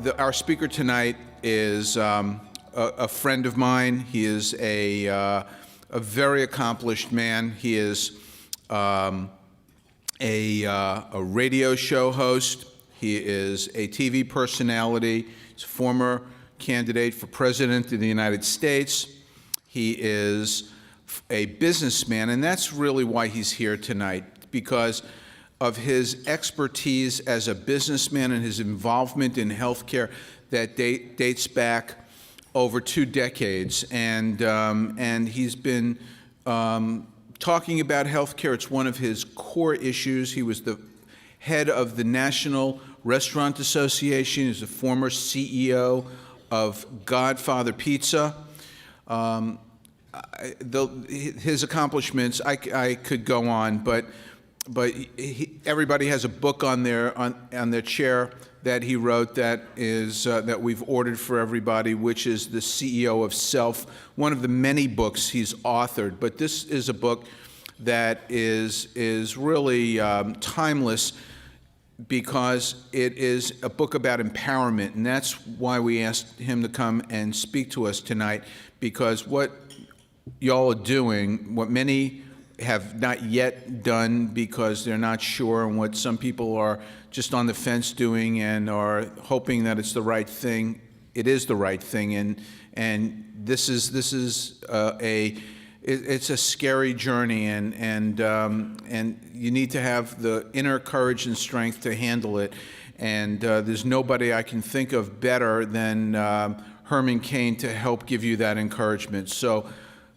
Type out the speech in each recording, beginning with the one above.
Our speaker tonight is a friend of mine. He is a very accomplished man. He is a radio show host. He is a TV personality. He's a former candidate for president of the United States. He is a businessman, and that's really why he's here tonight, because of his expertise as a businessman and his involvement in healthcare that dates back over 2 decades. And he's been talking about healthcare. It's one of his core issues. He was the head of the National Restaurant Association. He's a former CEO of Godfather Pizza. His accomplishments, I could go on, but everybody has a book on their chair that he wrote that is that we've ordered for everybody, which is The CEO of Self, one of the many books he's authored. But this is a book that is really timeless, because it is a book about empowerment, and that's why we asked him to come and speak to us tonight, because what y'all are doing, what many have not yet done because they're not sure, and what some people are just on the fence doing and are hoping that it's the right thing, it is the right thing, and this is it's a scary journey, and you need to have the inner courage and strength to handle it. And there's nobody I can think of better than Herman Cain to help give you that encouragement. So,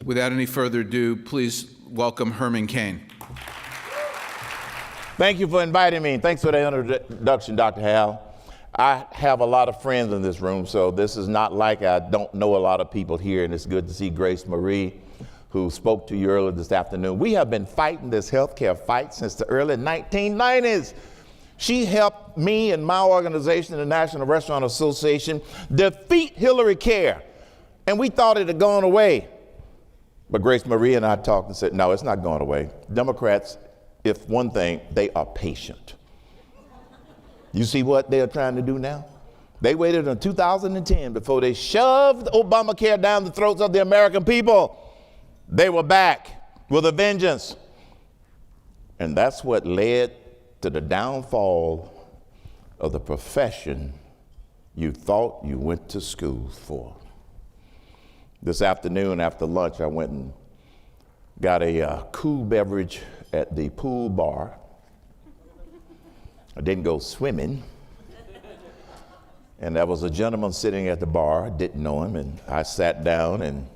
without any further ado, please welcome Herman Cain. Thank you for inviting me. Thanks for the introduction, Dr. Hal. I have a lot of friends in this room, so this is not like I don't know a lot of people here, and it's good to see Grace Marie, who spoke to you earlier this afternoon. We have been fighting this healthcare fight since the early 1990s. She helped me and my organization, the National Restaurant Association, defeat Hillary Care, and we thought it had gone away. But Grace Marie and I talked and said, no, it's not going away. Democrats, if one thing, they are patient. You see what they are trying to do now? They waited until 2010 before they shoved Obamacare down the throats of the American people. They were back with a vengeance. And that's what led to the downfall of the profession you thought you went to school for. This afternoon after lunch, I went and got a cool beverage at the pool bar. I didn't go swimming. And there was a gentleman sitting at the bar, didn't know him, and I sat down and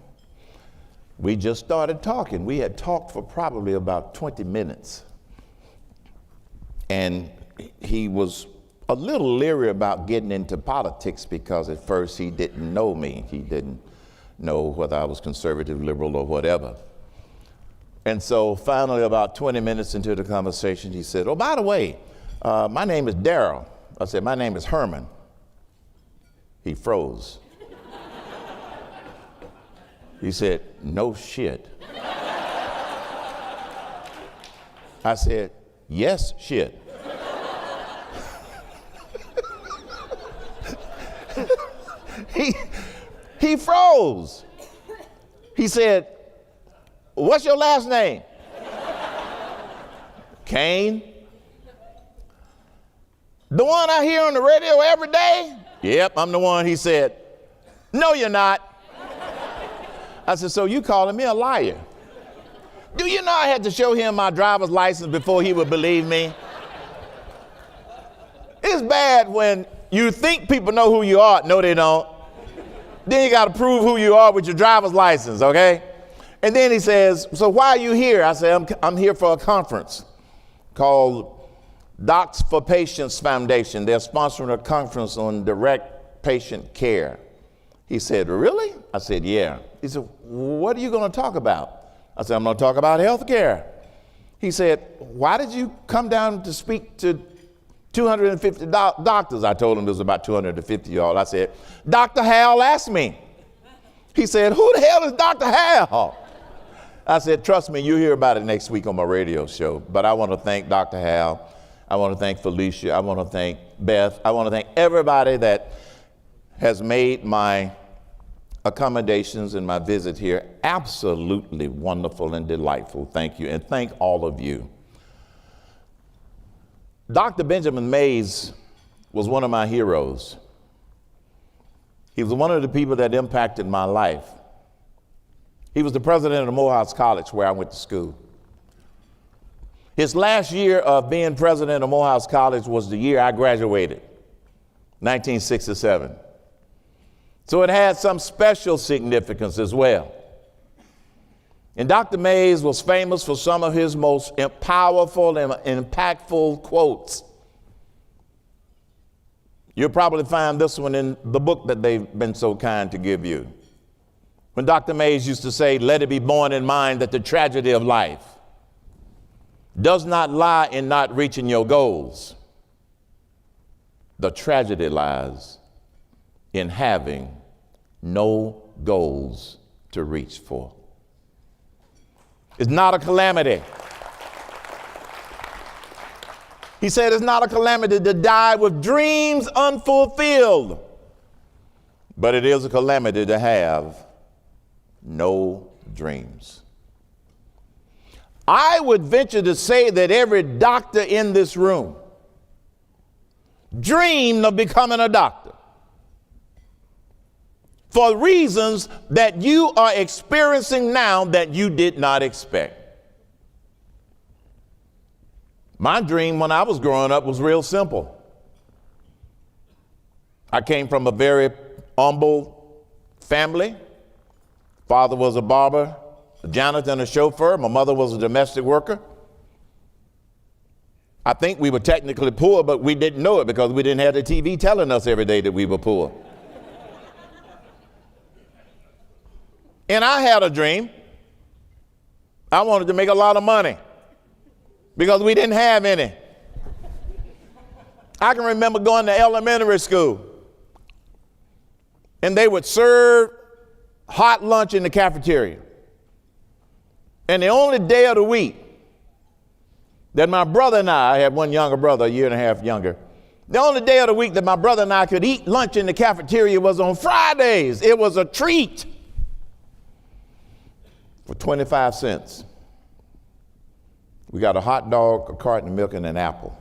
we just started talking. We had talked for probably about 20 minutes. And he was a little leery about getting into politics because at first he didn't know me. He didn't know whether I was conservative, liberal, or whatever. And so finally, about 20 minutes into the conversation, he said, oh, by the way, my name is Darryl. I said, my name is Herman. He froze. He said, no shit. I said, yes, shit. He froze. He said, what's your last name? Cain. The one I hear on the radio every day? Yep, I'm the one. He said, no, you're not. I said, so you calling me a liar? Do you know I had to show him my driver's license before he would believe me? It's bad when you think people know who you are. No, they don't. Then you got to prove who you are with your driver's license, okay? And then he says, so why are you here? I said, I'm here for a conference called Docs for Patients Foundation. They're sponsoring a conference on direct patient care. He said, really? I said, yeah. He said, what are you going to talk about? I said, I'm going to talk about health care. He said, why did you come down to speak to 250 doctors? I told him there was about 250 y'all. I said, Dr. Hal asked me. He said, who the hell is Dr. Hal? I said, trust me, you'll hear about it next week on my radio show. But I want to thank Dr. Hal. I want to thank Felicia. I want to thank Beth. I want to thank everybody that has made my accommodations and my visit here absolutely wonderful and delightful. Thank you, and thank all of you. Dr. Benjamin Mays was one of my heroes. He was one of the people that impacted my life. He was the president of Morehouse College, where I went to school. His last year of being president of Morehouse College was the year I graduated, 1967. So it had some special significance as well. And Dr. Mays was famous for some of his most powerful and impactful quotes. You'll probably find this one in the book that they've been so kind to give you. When Dr. Mays used to say, "Let it be borne in mind that the tragedy of life does not lie in not reaching your goals. The tragedy lies in having no goals to reach for." It's not a calamity. He said it's not a calamity to die with dreams unfulfilled, but it is a calamity to have no dreams. I would venture to say that every doctor in this room dreamed of becoming a doctor for reasons that you are experiencing now that you did not expect. My dream when I was growing up was real simple. I came from a very humble family. Father was a barber, a janitor, and a chauffeur. My mother was a domestic worker. I think we were technically poor, but we didn't know it because we didn't have the TV telling us every day that we were poor. And I had a dream. I wanted to make a lot of money because we didn't have any. I can remember going to elementary school, and they would serve hot lunch in the cafeteria. And the only day of the week that my brother and I had one younger brother, a year and a half younger. The only day of the week that my brother and I could eat lunch in the cafeteria was on Fridays. It was a treat for 25 cents. We got a hot dog, a carton of milk, and an apple.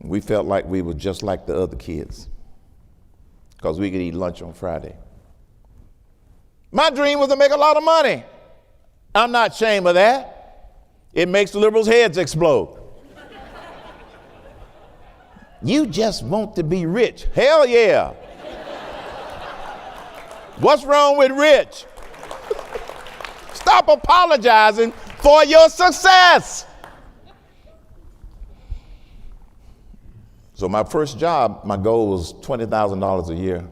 We felt like we were just like the other kids because we could eat lunch on Friday. My dream was to make a lot of money. I'm not ashamed of that. It makes liberals' heads explode. You just want to be rich. Hell yeah. What's wrong with rich? Stop apologizing for your success. So my first job, my goal was $20,000 a year.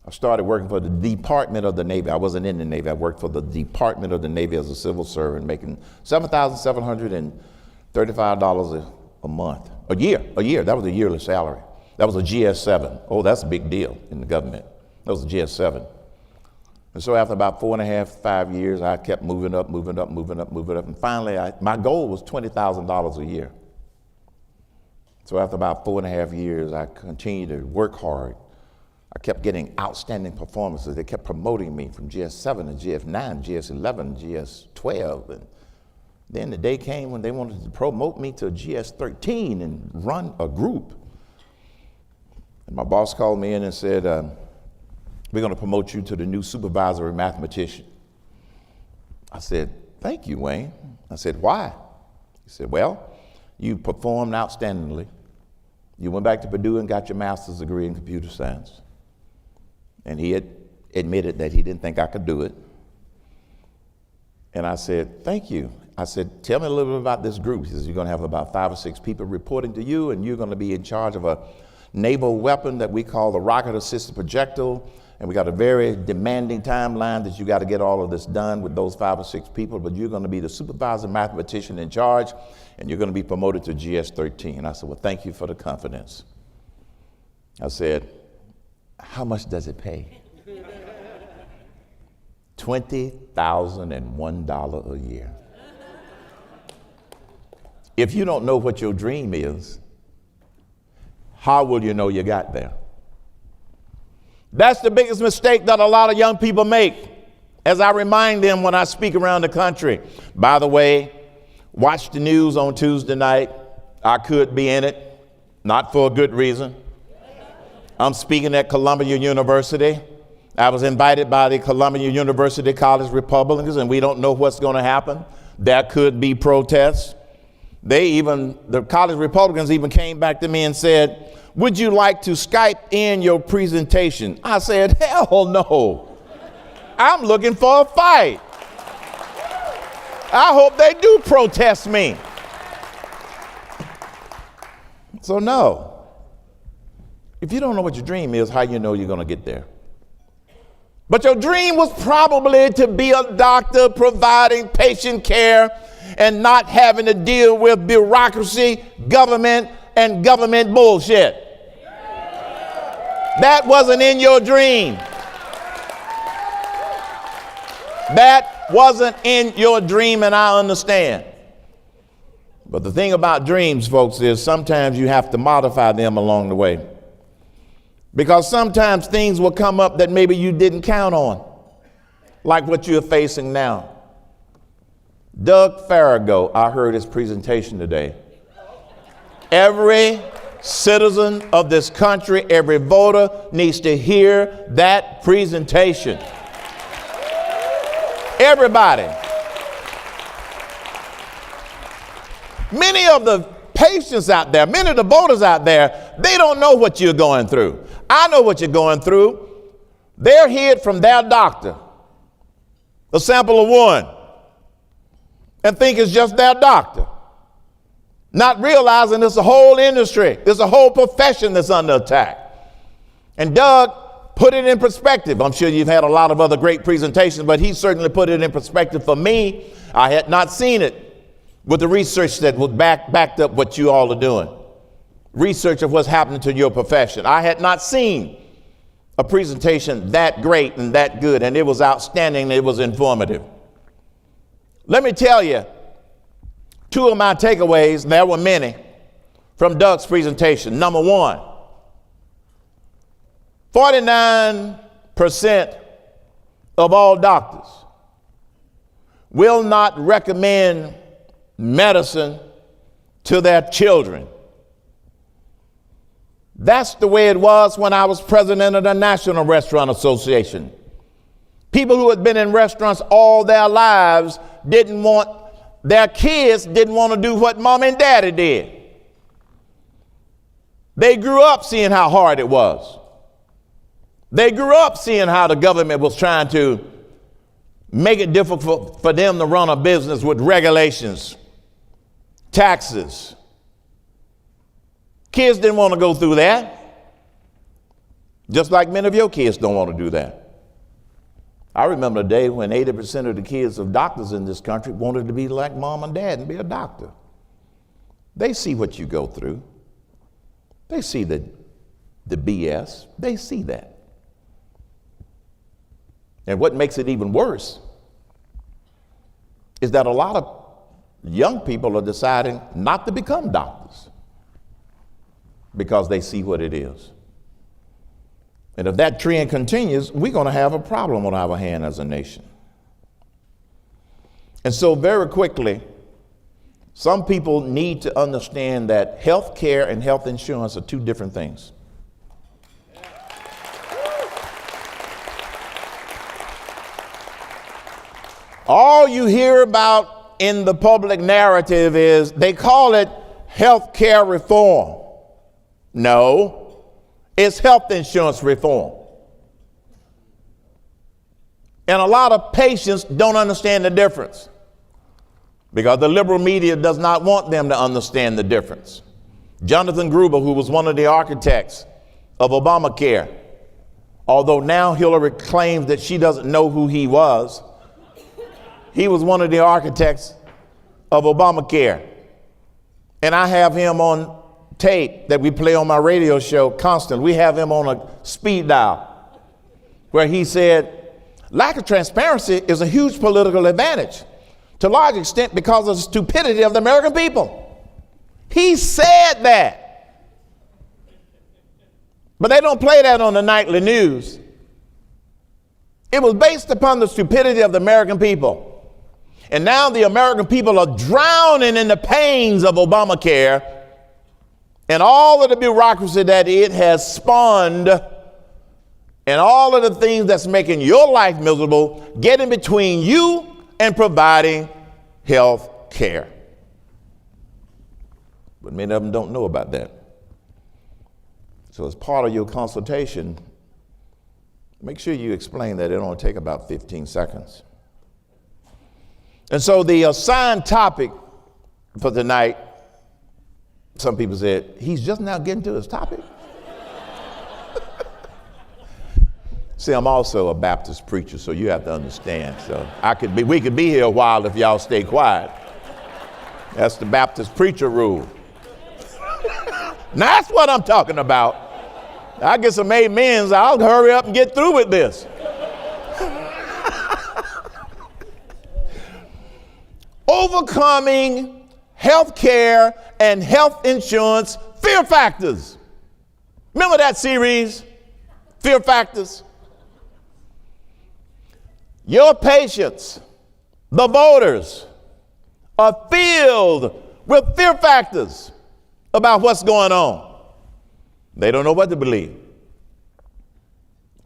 I started working for the Department of the Navy. I wasn't in the Navy. I worked for the Department of the Navy as a civil servant, making $7,735 a month. A year. That was a yearly salary. That was a GS-7. Oh, that's a big deal in the government. That was a GS-7. And so after about 4.5, 5 years, I kept moving up. And finally, my goal was $20,000 a year. So after about 4.5 years, I continued to work hard. I kept getting outstanding performances. They kept promoting me from GS-7 to GS-9, GS-11, GS-12. And then the day came when they wanted to promote me to GS-13 and run a group. And my boss called me in and said, we're going to promote you to the new supervisory mathematician. I said, thank you, Wayne. I said, why? He said, well, you performed outstandingly. You went back to Purdue and got your master's degree in computer science. And he had admitted that he didn't think I could do it. And I said, thank you. I said, tell me a little bit about this group. He says, you're going to have about 5 or 6 people reporting to you, and you're going to be in charge of a naval weapon that we call the rocket-assisted projectile. And we got a very demanding timeline that you got to get all of this done with those 5 or 6 people, but you're going to be the supervisor mathematician in charge, and you're going to be promoted to GS-13. And I said, well, thank you for the confidence. I said, how much does it pay? $20,001 a year. If you don't know what your dream is, how will you know you got there? That's the biggest mistake that a lot of young people make, as I remind them when I speak around the country. By the way, watch the news on Tuesday night. I could be in it, not for a good reason. I'm speaking at Columbia University. I was invited by the Columbia University College Republicans, and we don't know what's going to happen. There could be protests. The college Republicans even came back to me and said, would you like to Skype in your presentation? I said, hell no. I'm looking for a fight. I hope they do protest me. So no. If you don't know what your dream is, how you know you're going to get there? But your dream was probably to be a doctor providing patient care and not having to deal with bureaucracy, government, and government bullshit. That wasn't in your dream. That wasn't in your dream, and I understand. But the thing about dreams, folks, is sometimes you have to modify them along the way. Because sometimes things will come up that maybe you didn't count on, like what you're facing now. Doug Farrago, I heard his presentation today. Every citizen of this country, every voter needs to hear that presentation. Everybody. Many of the patients out there, many of the voters out there, they don't know what you're going through. I know what you're going through. They're heard from their doctor, a sample of one, and think it's just their doctor, not realizing it's a whole industry, it's a whole profession that's under attack. And Doug put it in perspective. I'm sure you've had a lot of other great presentations, but he certainly put it in perspective for me. I had not seen it with the research that would backed up what you all are doing. Research of what's happening to your profession. I had not seen a presentation that great and that good, and it was outstanding, and it was informative. Let me tell you, two of my takeaways, there were many, from Doug's presentation. Number one, 49% of all doctors will not recommend medicine to their children. That's the way it was when I was president of the National Restaurant Association. People who had been in restaurants all their lives their kids didn't want to do what mom and daddy did. They grew up seeing how hard it was. They grew up seeing how the government was trying to make it difficult for them to run a business with regulations, taxes. Kids didn't want to go through that, just like many of your kids don't want to do that. I remember a day when 80% of the kids of doctors in this country wanted to be like mom and dad and be a doctor. They see what you go through. They see the BS. They see that. And what makes it even worse is that a lot of young people are deciding not to become doctors because they see what it is. And if that trend continues, we're going to have a problem on our hand as a nation. And so very quickly, some people need to understand that health care and health insurance are two different things. All you hear about in the public narrative is they call it health care reform. No. It's health insurance reform. And a lot of patients don't understand the difference because the liberal media does not want them to understand the difference. Jonathan Gruber, who was one of the architects of Obamacare, although now Hillary claims that she doesn't know who he was one of the architects of Obamacare. And I have him on tape that we play on my radio show constantly. We have him on a speed dial where he said, lack of transparency is a huge political advantage, to a large extent because of the stupidity of the American people. He said that. But they don't play that on the nightly news. It was based upon the stupidity of the American people. And now the American people are drowning in the pains of Obamacare and all of the bureaucracy that it has spawned and all of the things that's making your life miserable, getting between you and providing health care. But many of them don't know about that. So as part of your consultation, make sure you explain that it only take about 15 seconds. And so the assigned topic for tonight, some people said, he's just now getting to his topic. See, I'm also a Baptist preacher, so you have to understand. So we could be here a while if y'all stay quiet. That's the Baptist preacher rule. Now that's what I'm talking about. I get some amens, I'll hurry up and get through with this. Overcoming health care and health insurance fear factors. Remember that series, Fear Factors? Your patients, the voters, are filled with fear factors about what's going on. They don't know what to believe.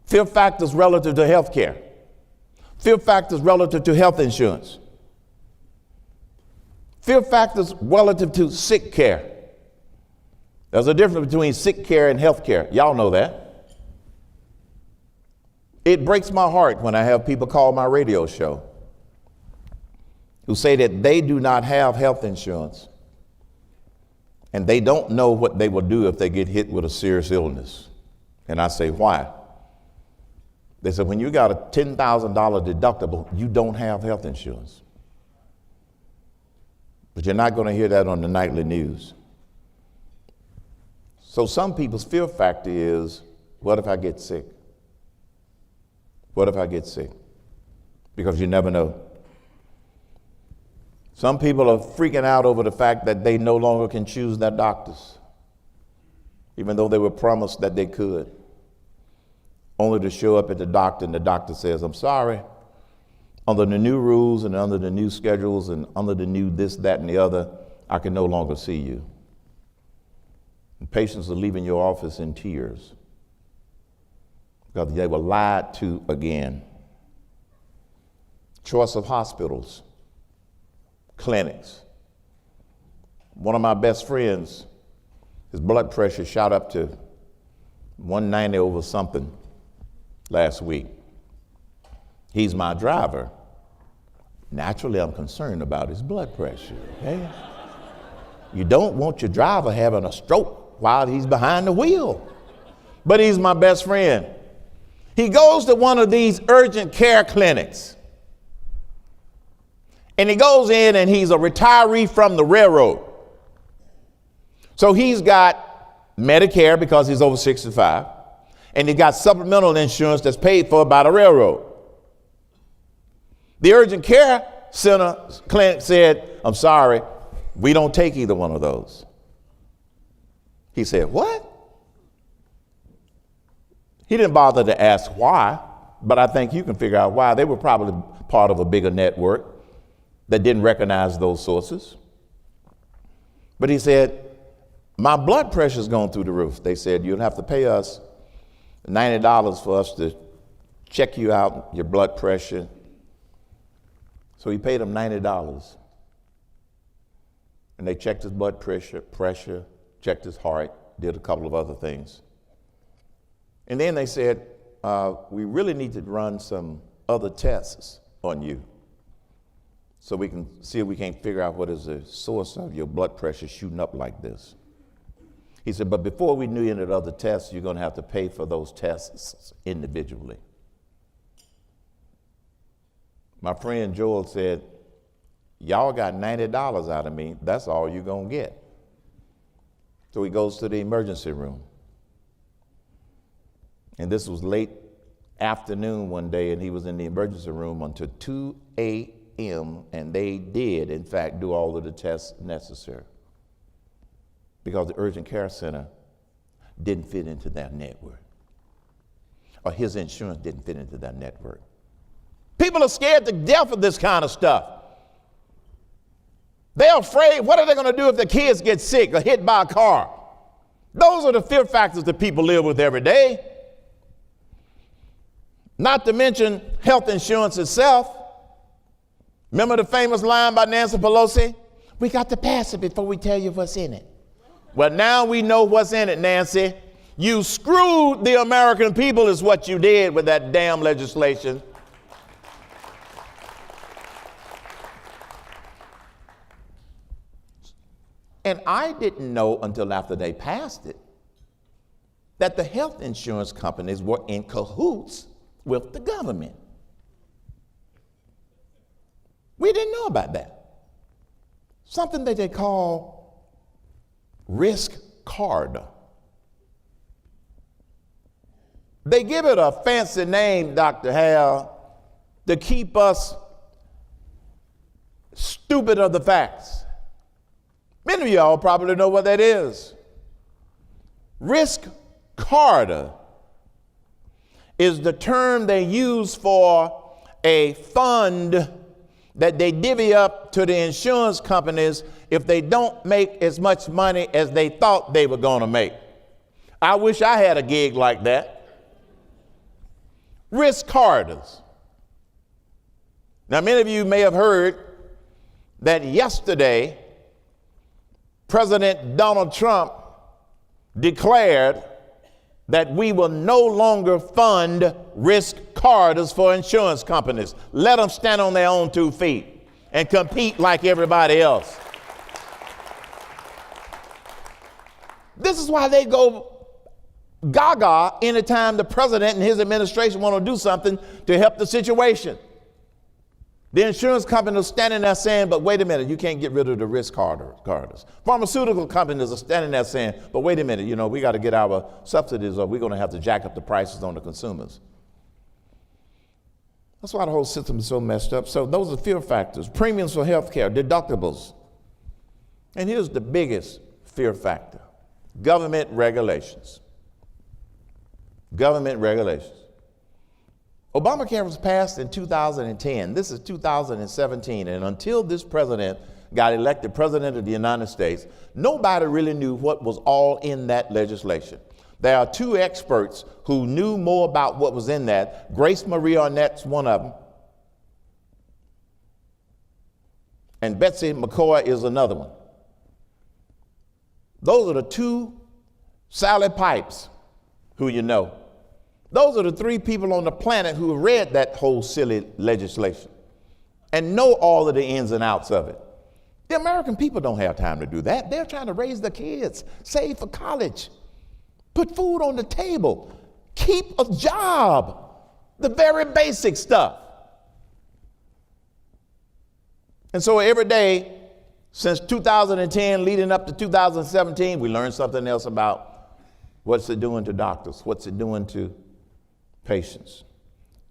Fear factors relative to health care. Fear factors relative to health insurance. Fear factors relative to sick care. There's a difference between sick care and health care. Y'all know that. It breaks my heart when I have people call my radio show who say that they do not have health insurance and they don't know what they will do if they get hit with a serious illness. And I say, why? They said, when you got a $10,000 deductible, you don't have health insurance. But you're not going to hear that on the nightly news. So some people's fear factor is, what if I get sick? What if I get sick? Because you never know. Some people are freaking out over the fact that they no longer can choose their doctors, even though they were promised that they could, only to show up at the doctor and the doctor says, I'm sorry, under the new rules and under the new schedules and under the new this, that, and the other, I can no longer see you. And patients are leaving your office in tears because they were lied to again. Choice of hospitals, clinics. One of my best friends, his blood pressure shot up to 190 over something last week. He's my driver. Naturally, I'm concerned about his blood pressure. Okay? You don't want your driver having a stroke while he's behind the wheel. But he's my best friend. He goes to one of these urgent care clinics. And he goes in and he's a retiree from the railroad. So he's got Medicare because he's over 65. And he got supplemental insurance that's paid for by the railroad. The urgent care center clinic said, I'm sorry, we don't take either one of those. He said, what? He didn't bother to ask why, but I think you can figure out why. They were probably part of a bigger network that didn't recognize those sources. But he said, my blood pressure's gone through the roof. They said, you'll have to pay us $90 for us to check you out, your blood pressure. So he paid him $90. And they checked his blood pressure, checked his heart, did a couple of other things. And then they said, we really need to run some other tests on you so we can see if we can't figure out what is the source of your blood pressure shooting up like this. He said, but before we do any other tests, you're going to have to pay for those tests individually. My friend Joel said, y'all got $90 out of me. That's all you're going to get. So he goes to the emergency room. And this was late afternoon one day, and he was in the emergency room until 2 a.m., and they did, in fact, do all of the tests necessary. Because the urgent care center didn't fit into their network, or his insurance didn't fit into their network. People are scared to death of this kind of stuff. They're afraid, what are they going to do if their kids get sick or hit by a car? Those are the fear factors that people live with every day. Not to mention health insurance itself. Remember the famous line by Nancy Pelosi? We got to pass it before we tell you what's in it. Well, now we know what's in it, Nancy. You screwed the American people is what you did with that damn legislation. And I didn't know until after they passed it that the health insurance companies were in cahoots with the government. We didn't know about that. Something that they call risk card. They give it a fancy name, Dr. Hal, to keep us stupid of the facts. Many of y'all probably know what that is. Risk card is the term they use for a fund that they divvy up to the insurance companies if they don't make as much money as they thought they were going to make. I wish I had a gig like that. Risk carders. Now, many of you may have heard that yesterday, President Donald Trump declared that we will no longer fund risk carders for insurance companies. Let them stand on their own 2 feet and compete like everybody else. This is why they go gaga anytime the president and his administration want to do something to help the situation. The insurance companies are standing there saying, but wait a minute, you can't get rid of the risk carders. Pharmaceutical companies are standing there saying, but wait a minute, we got to get our subsidies or we're going to have to jack up the prices on the consumers. That's why the whole system is so messed up. So those are fear factors. Premiums for health care, deductibles. And here's the biggest fear factor: government regulations. Government regulations. Obamacare was passed in 2010. This is 2017. And until this president got elected president of the United States, nobody really knew what was all in that legislation. There are 2 experts who knew more about what was in that. Grace Marie Arnett's one of them. And Betsy McCoy is another one. Those are the 2 Sally Pipes who you know. Those are the 3 people on the planet who read that whole silly legislation and know all of the ins and outs of it. The American people don't have time to do that. They're trying to raise their kids, save for college, put food on the table, keep a job, the very basic stuff. And so every day since 2010 leading up to 2017, we learned something else about what's it doing to doctors, what's it doing to patients.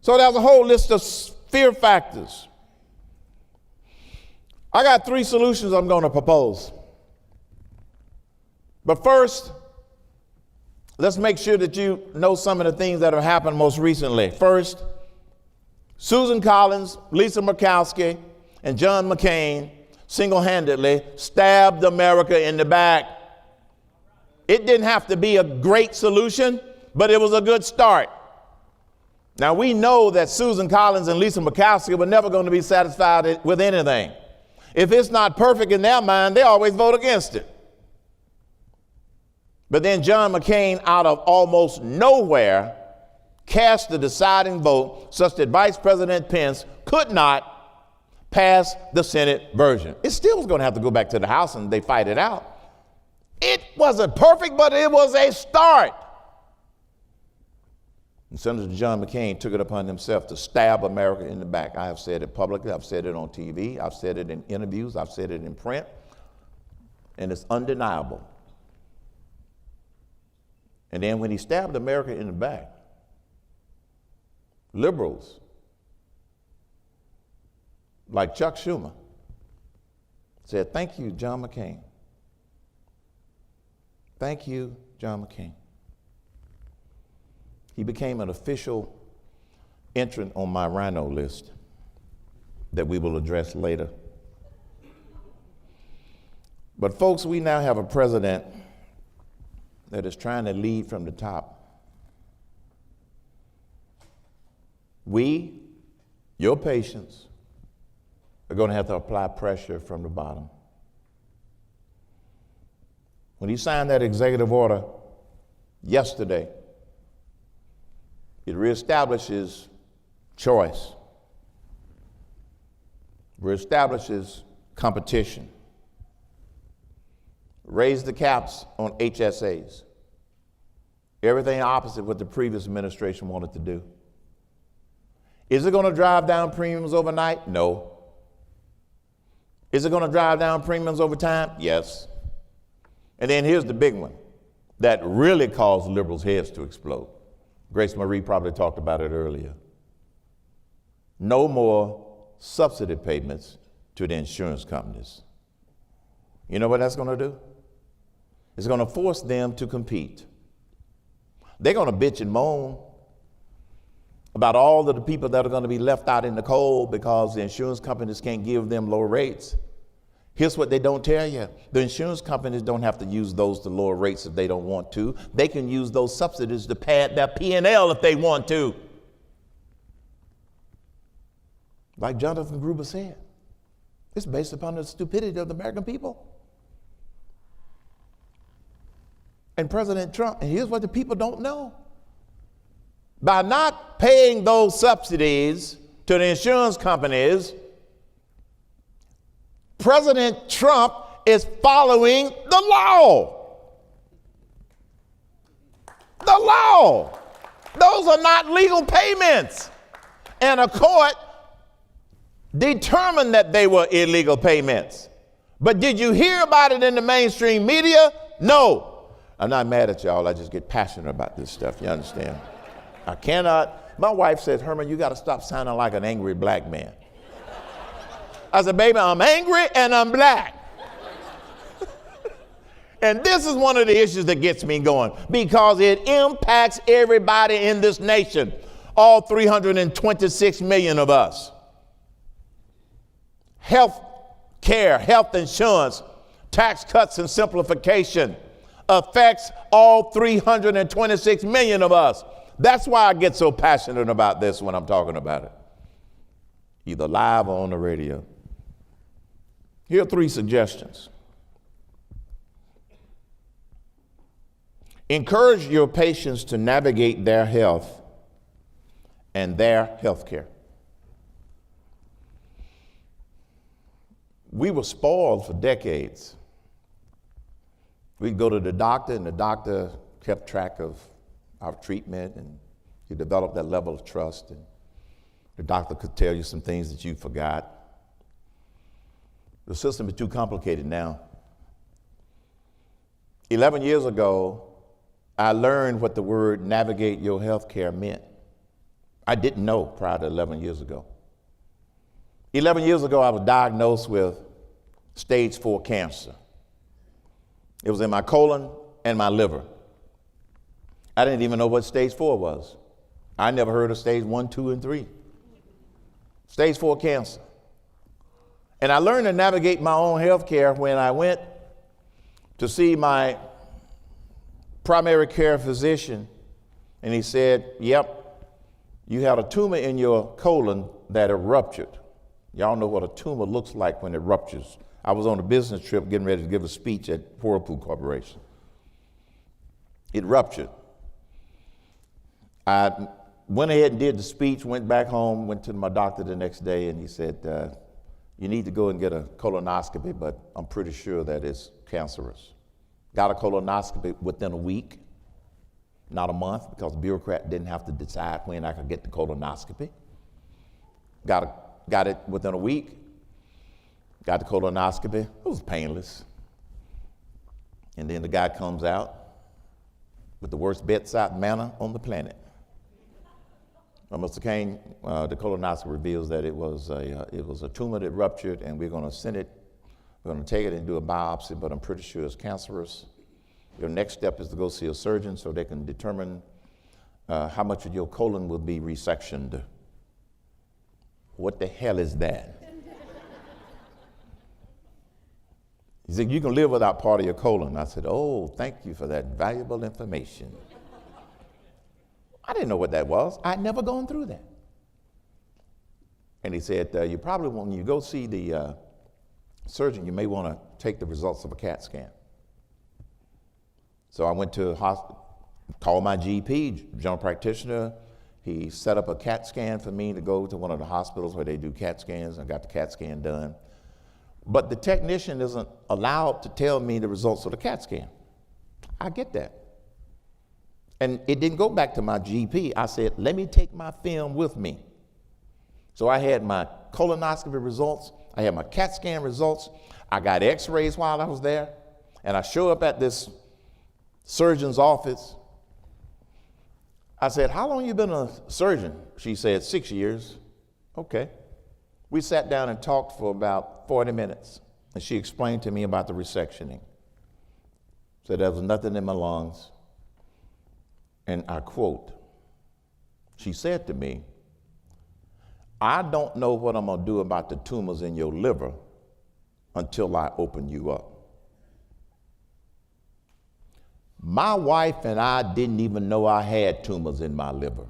So there's a whole list of fear factors. I got 3 solutions I'm going to propose. But first, let's make sure that you know some of the things that have happened most recently. First, Susan Collins, Lisa Murkowski, and John McCain single-handedly stabbed America in the back. It didn't have to be a great solution, but it was a good start. Now, we know that Susan Collins and Lisa Murkowski were never going to be satisfied with anything. If it's not perfect in their mind, they always vote against it. But then John McCain, out of almost nowhere, cast the deciding vote such that Vice President Pence could not pass the Senate version. It still was going to have to go back to the House and they fight it out. It wasn't perfect, but it was a start. And Senator John McCain took it upon himself to stab America in the back. I have said it publicly. I've said it on TV. I've said it in interviews. I've said it in print. And it's undeniable. And then when he stabbed America in the back, liberals like Chuck Schumer said, "Thank you, John McCain. Thank you, John McCain." he became an official entrant on my rhino list that we will address later. But folks, we now have a president that is trying to lead from the top. We, your patients, are going to have to apply pressure from the bottom. When he signed that executive order yesterday, it reestablishes choice, reestablishes competition, raise the caps on HSAs, everything opposite what the previous administration wanted to do. Is it going to drive down premiums overnight? No. Is it going to drive down premiums over time? Yes. And then here's the big one that really caused liberals' heads to explode. Grace Marie probably talked about it earlier. No more subsidy payments to the insurance companies. You know what that's going to do? It's going to force them to compete. They're going to bitch and moan about all of the people that are going to be left out in the cold because the insurance companies can't give them low rates. Here's what they don't tell you. The insurance companies don't have to use those to lower rates if they don't want to. They can use those subsidies to pad their P&L if they want to. Like Jonathan Gruber said, it's based upon the stupidity of the American people. And President Trump, and here's what the people don't know. By not paying those subsidies to the insurance companies, President Trump is following the law. The law. Those are not legal payments. And a court determined that they were illegal payments. But did you hear about it in the mainstream media? No. I'm not mad at y'all. I just get passionate about this stuff. You understand? I cannot. My wife says, Herman, you got to stop sounding like an angry black man. I said, baby, I'm angry and I'm black. And this is one of the issues that gets me going because it impacts everybody in this nation, all 326 million of us. Health care, health insurance, tax cuts and simplification affects all 326 million of us. That's why I get so passionate about this when I'm talking about it, either live or on the radio. Here are 3 suggestions. Encourage your patients to navigate their health and their health care. We were spoiled for decades. We'd go to the doctor, and the doctor kept track of our treatment, and you developed that level of trust, and the doctor could tell you some things that you forgot. The system is too complicated now. 11 years ago, I learned what the word navigate your health care meant. I didn't know prior to 11 years ago. 11 years ago, I was diagnosed with stage 4 cancer. It was in my colon and my liver. I didn't even know what stage 4 was. I never heard of stage 1, 2, and 3. Stage 4 cancer. And I learned to navigate my own health care when I went to see my primary care physician, and he said, yep, you had a tumor in your colon that ruptured. Y'all know what a tumor looks like when it ruptures. I was on a business trip getting ready to give a speech at Whirlpool Corporation. It ruptured. I went ahead and did the speech, went back home, went to my doctor the next day, and he said, you need to go and get a colonoscopy, but I'm pretty sure that it's cancerous. Got a colonoscopy within a week, not a month, because the bureaucrat didn't have to decide when I could get the colonoscopy. Got it within a week, got the colonoscopy. It was painless. And then the guy comes out with the worst bedside manner on the planet. Mr. Cain, the colonoscopy reveals that it was a tumor that ruptured, and we're going to send it. We're going to take it and do a biopsy, but I'm pretty sure it's cancerous. Your next step is to go see a surgeon so they can determine how much of your colon will be resectioned. What the hell is that? He said, you can live without part of your colon. I said, oh, thank you for that valuable information. I didn't know what that was. I'd never gone through that. And he said, you probably, when you go see the surgeon, you may want to take the results of a CAT scan. So I went to a hospital, called my GP, general practitioner. He set up a CAT scan for me to go to one of the hospitals where they do CAT scans. I got the CAT scan done. But the technician isn't allowed to tell me the results of the CAT scan. I get that. And it didn't go back to my GP. I said, let me take my film with me. So I had my colonoscopy results. I had my CAT scan results. I got x-rays while I was there. And I show up at this surgeon's office. I said, how long you been a surgeon? She said, 6 years. Okay. We sat down and talked for about 40 minutes. And she explained to me about the resectioning. Said there was nothing in my lungs. And I quote, she said to me, I don't know what I'm going to do about the tumors in your liver until I open you up. My wife and I didn't even know I had tumors in my liver.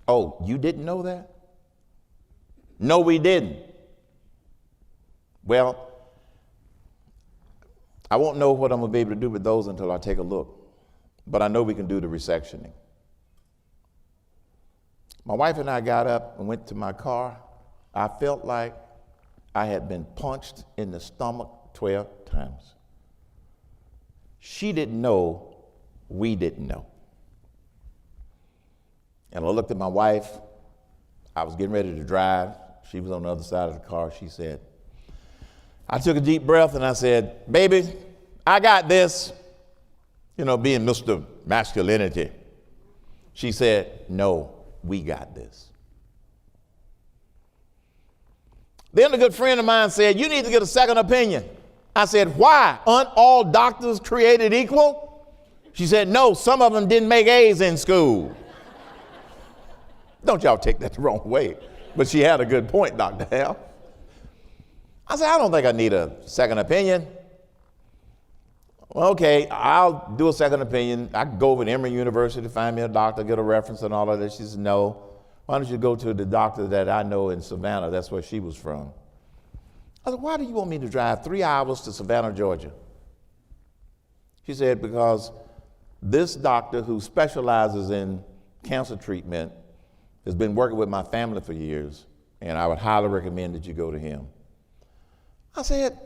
Oh, you didn't know that? No, we didn't. Well, I won't know what I'm going to be able to do with those until I take a look. But I know we can do the resectioning. My wife and I got up and went to my car. I felt like I had been punched in the stomach 12 times. She didn't know, we didn't know. And I looked at my wife. I was getting ready to drive. She was on the other side of the car. She said, I took a deep breath and I said, baby, I got this. You know, being Mr. Masculinity. She said, no, we got this. Then a good friend of mine said, you need to get a second opinion. I said, why? Aren't all doctors created equal? She said, no, some of them didn't make A's in school. Don't y'all take that the wrong way. But she had a good point, Dr. Hal. I said, I don't think I need a second opinion. Well, okay, I'll do a second opinion. I can go over to Herman University to find me a doctor, get a reference and all of this. She said, no. Why don't you go to the doctor that I know in Savannah? That's where she was from. I said, why do you want me to drive 3 hours to Savannah, Georgia? She said, because this doctor who specializes in cancer treatment has been working with my family for years, and I would highly recommend that you go to him. I said,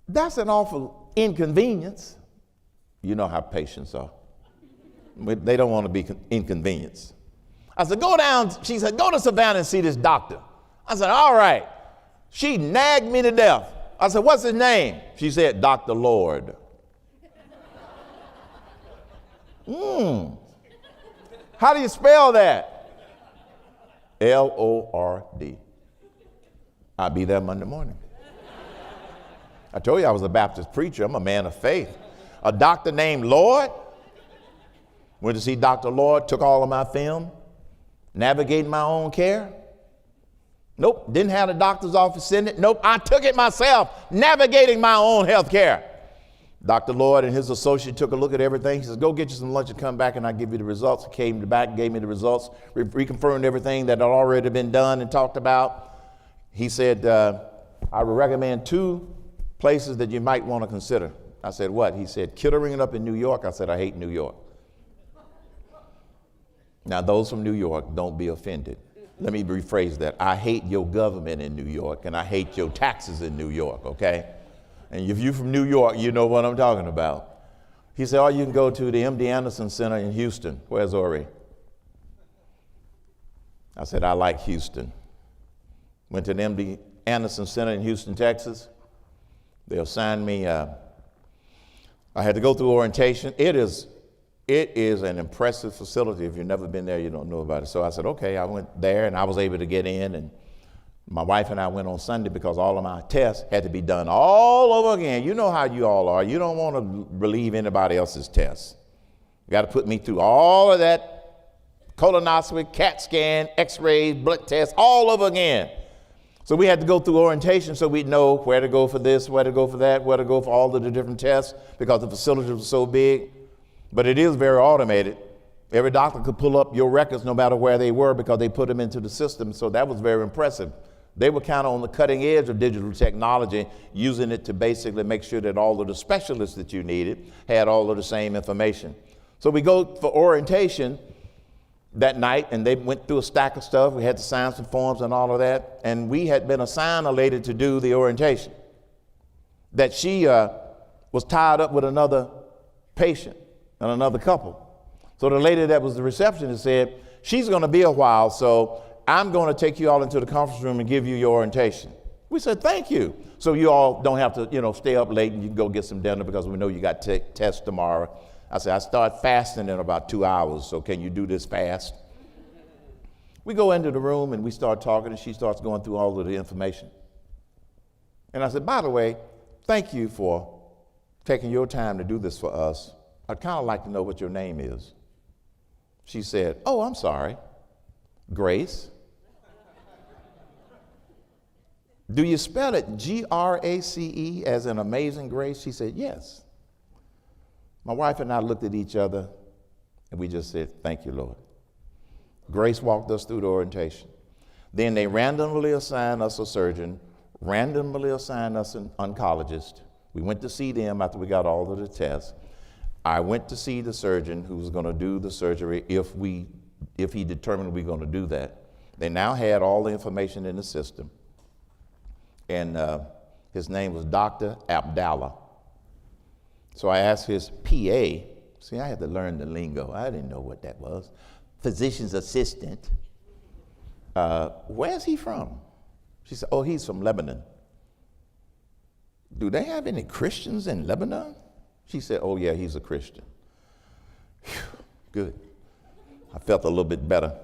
that's an awful inconvenience. You know how patients are. They don't want to be inconvenienced. I said, go down. She said, go to Savannah and see this doctor. I said, all right. She nagged me to death. I said, what's his name? She said, Dr. Lord. How do you spell that? L-O-R-D. I'll be there Monday morning. I told you I was a Baptist preacher. I'm a man of faith. A doctor named Lord. Went to see Dr. Lord, took all of my film, navigating my own care. Nope, didn't have the doctor's office send it. Nope, I took it myself, navigating my own health care. Dr. Lord and his associate took a look at everything. He says, go get you some lunch and come back and I'll give you the results. He came back, gave me the results, reconfirmed everything that had already been done and talked about. He said, I would recommend 2 places that you might want to consider. I said, what? He said, Kittering up in New York. I said, I hate New York. Now, those from New York, don't be offended. Let me rephrase that. I hate your government in New York, and I hate your taxes in New York, okay? And if you're from New York, you know what I'm talking about. He said, oh, you can go to the MD Anderson Center in Houston. Where's Ori? I said, I like Houston. Went to the MD Anderson Center in Houston, Texas. They assigned me, I had to go through orientation. It is an impressive facility. If you've never been there, you don't know about it. So I said, okay, I went there and I was able to get in and My wife and I went on Sunday because all of my tests had to be done all over again. You know how you all are. You don't want to believe anybody else's tests. You got to put me through all of that colonoscopy, CAT scan, x-rays, blood tests, all over again. So we had to go through orientation so we'd know where to go for this, where to go for that, where to go for all of the different tests because the facility was so big. But it is very automated. Every doctor could pull up your records no matter where they were because they put them into the system. So that was very impressive. They were kind of on the cutting edge of digital technology, using it to basically make sure that all of the specialists that you needed had all of the same information. So we go for orientation that night, and they went through a stack of stuff. We had to sign some forms and all of that. And we had been assigned a lady to do the orientation, that she was tied up with another patient and another couple. So the lady that was the receptionist said, she's going to be a while, so I'm going to take you all into the conference room and give you your orientation. We said, thank you. So you all don't have to, stay up late and you can go get some dinner because we know you got tests tomorrow. I said, I start fasting in about 2 hours, so can you do this fast? We go into the room and we start talking, and she starts going through all of the information. And I said, by the way, thank you for taking your time to do this for us. I'd kind of like to know what your name is. She said, oh, I'm sorry, Grace. Do you spell it Grace as in amazing grace? She said, yes. My wife and I looked at each other and we just said, thank you, Lord. Grace walked us through the orientation. Then they randomly assigned us a surgeon, randomly assigned us an oncologist. We went to see them after we got all of the tests. I went to see the surgeon who was going to do the surgery if he determined we were going to do that. They now had all the information in the system. And his name was Dr. Abdallah. So I asked his PA, see, I had to learn the lingo. I didn't know what that was. Physician's assistant. Where's he from? She said, oh, he's from Lebanon. Do they have any Christians in Lebanon? She said, oh, yeah, he's a Christian. Whew, good. I felt a little bit better.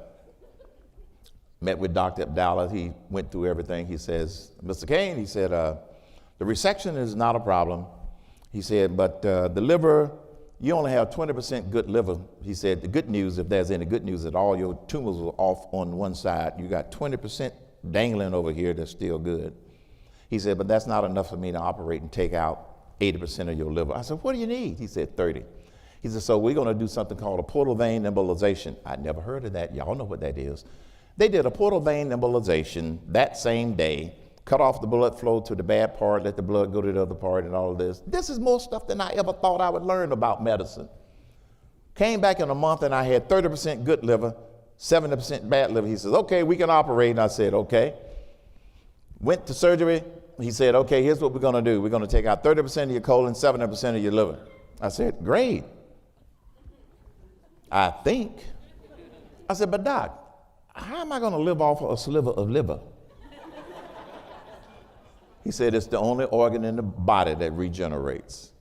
Met with Dr. Abdallah. He went through everything. He says, Mr. Cain, he said, the resection is not a problem. He said, but the liver, you only have 20% good liver. He said, the good news, if there's any good news, that all your tumors were off on one side. You got 20% dangling over here that's still good. He said, but that's not enough for me to operate and take out 80% of your liver. I said, what do you need? He said, 30. He said, so we're going to do something called a portal vein embolization. I'd never heard of that. Y'all know what that is. They did a portal vein embolization that same day, cut off the blood flow to the bad part, let the blood go to the other part and all of this. This is more stuff than I ever thought I would learn about medicine. Came back in a month and I had 30% good liver, 70% bad liver. He says, okay, we can operate. And I said, okay. Went to surgery. He said, okay, here's what we're going to do. We're going to take out 30% of your colon, 70% of your liver. I said, great. I think. I said, but doc, how am I going to live off of a sliver of liver? He said, it's the only organ in the body that regenerates.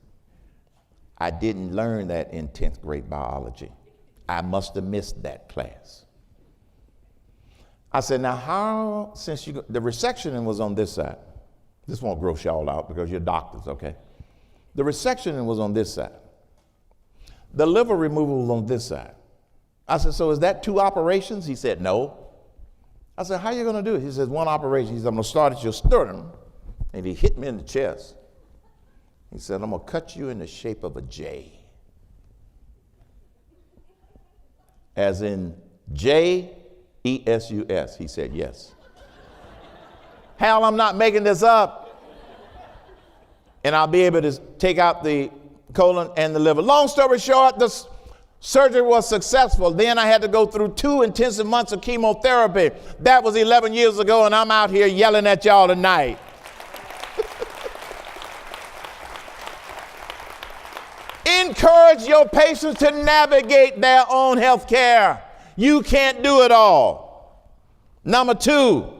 I didn't learn that in 10th grade biology. I must have missed that class. I said, now how, since the resectioning was on this side, this won't gross y'all out because you're doctors, okay? The resectioning was on this side. The liver removal was on this side. I said, so is that 2 operations? He said, no. I said, how are you going to do it? He says, 1 operation. He said, I'm going to start at your sternum. And he hit me in the chest. He said, I'm going to cut you in the shape of a J. As in J-E-S-U-S. He said, yes. Hal, I'm not making this up. And I'll be able to take out the colon and the liver. Long story short, the surgery was successful. Then I had to go through 2 intensive months of chemotherapy. That was 11 years ago, and I'm out here yelling at y'all tonight. Encourage your patients to navigate their own health care. You can't do it all. Number 2,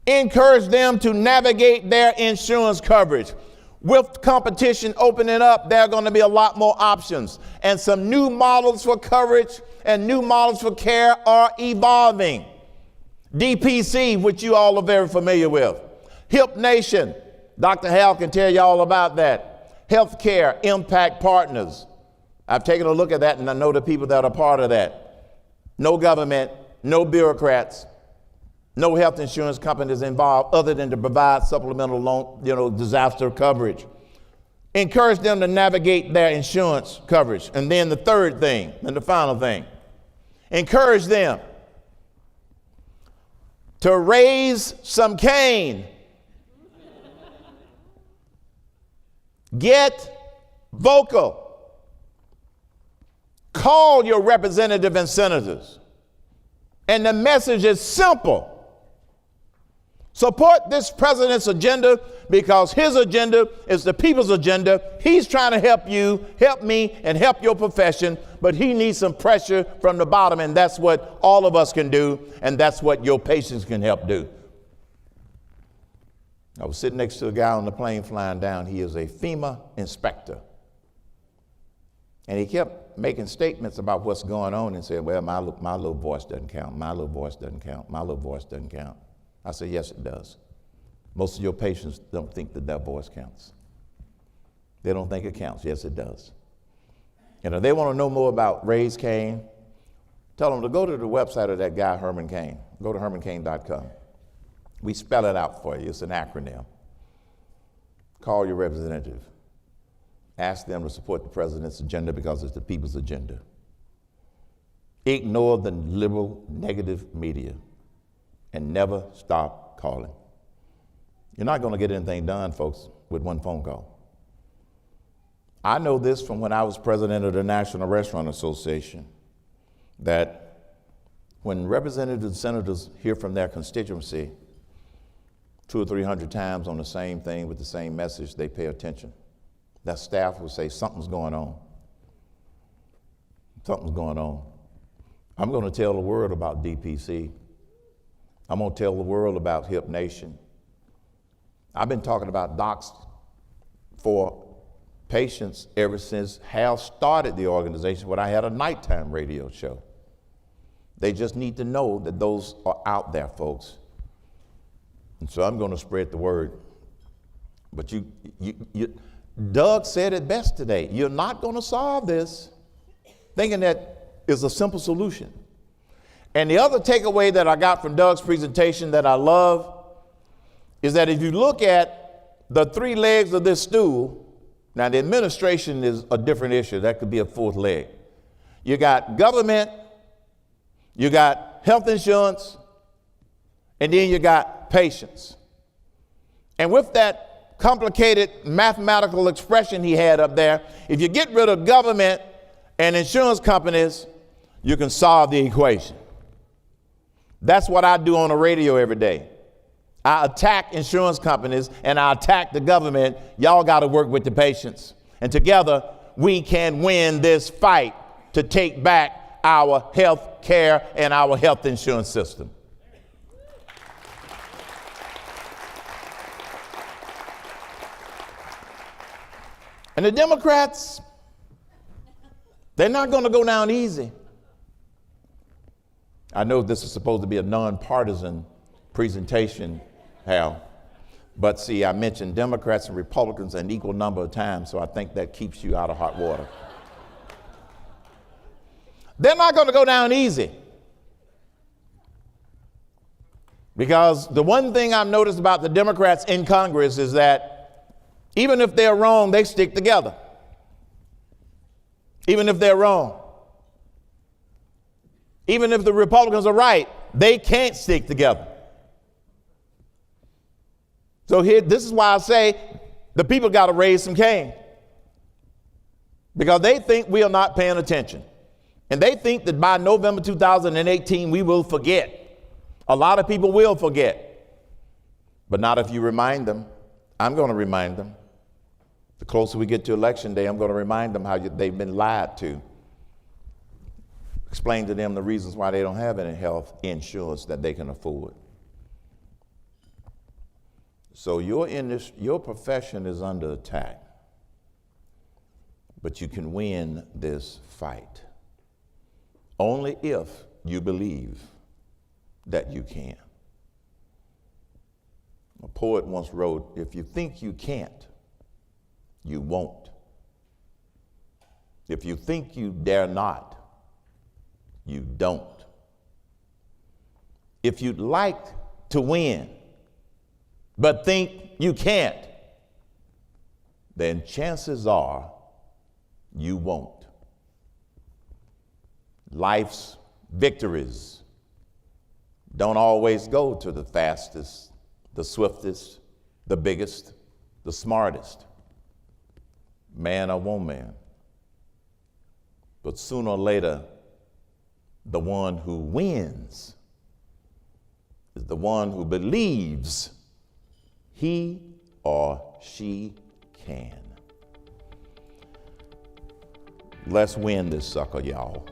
encourage them to navigate their insurance coverage. With competition opening up, there are going to be a lot more options. And some new models for coverage and new models for care are evolving. DPC, which you all are very familiar with. HIP Nation, Dr. Hal can tell you all about that. Healthcare Impact Partners. I've taken a look at that and I know the people that are part of that. No government, no bureaucrats, no health insurance companies involved other than to provide supplemental loan, disaster coverage. Encourage them to navigate their insurance coverage. And then the third thing, and the final thing, encourage them to raise some Cain. Get vocal. Call your representative and senators. And the message is simple. Support this president's agenda because his agenda is the people's agenda. He's trying to help you, help me, and help your profession, but he needs some pressure from the bottom, and that's what all of us can do, and that's what your patients can help do. I was sitting next to a guy on the plane flying down. He is a FEMA inspector. And he kept making statements about what's going on and said, well, my little voice doesn't count. My little voice doesn't count. My little voice doesn't count. I said, yes, it does. Most of your patients don't think that voice counts. They don't think it counts. Yes, it does. And if they want to know more about Raise Cain, tell them to go to the website of that guy, Herman Cain. Go to hermancain.com. We spell it out for you. It's an acronym. Call your representative. Ask them to support the president's agenda because it's the people's agenda. Ignore the liberal negative media and never stop calling. You're not going to get anything done, folks, with one phone call. I know this from when I was president of the National Restaurant Association, that when representatives and senators hear from their constituency 200 or 300 times on the same thing with the same message, they pay attention. That staff will say, something's going on. Something's going on. I'm going to tell the world about DPC. I'm going to tell the world about HIP Nation. I've been talking about docs for patients ever since Hal started the organization when I had a nighttime radio show. They just need to know that those are out there, folks. And so I'm going to spread the word. But Doug said it best today. You're not going to solve this thinking that is a simple solution. And the other takeaway that I got from Doug's presentation that I love is that if you look at the three legs of this stool, now the administration is a different issue. That could be a fourth leg. You got government, you got health insurance, and then you got patients. And with that complicated mathematical expression he had up there, if you get rid of government and insurance companies, you can solve the equation. That's what I do on the radio every day. I attack insurance companies and I attack the government. Y'all got to work with the patients. And together we can win this fight to take back our health care and our health insurance system. And the Democrats, they're not going to go down easy. I know this is supposed to be a nonpartisan presentation, Hal, but see, I mentioned Democrats and Republicans an equal number of times, so I think that keeps you out of hot water. They're not going to go down easy. Because the one thing I've noticed about the Democrats in Congress is that even if they're wrong, they stick together. Even if they're wrong. Even if the Republicans are right, they can't stick together. So here, this is why I say the people got to raise some Cain. Because they think we are not paying attention. And they think that by November 2018, we will forget. A lot of people will forget. But not if you remind them. I'm going to remind them. The closer we get to Election Day, I'm going to remind them how they've been lied to. Explain to them the reasons why they don't have any health insurance that they can afford. So your profession is under attack, but you can win this fight only if you believe that you can. A poet once wrote, if you think you can't, you won't. If you think you dare not, you don't. If you'd like to win, but think you can't, then chances are you won't. Life's victories don't always go to the fastest, the swiftest, the biggest, the smartest, man or woman. But sooner or later, the one who wins is the one who believes he or she can. Let's win this sucker, y'all.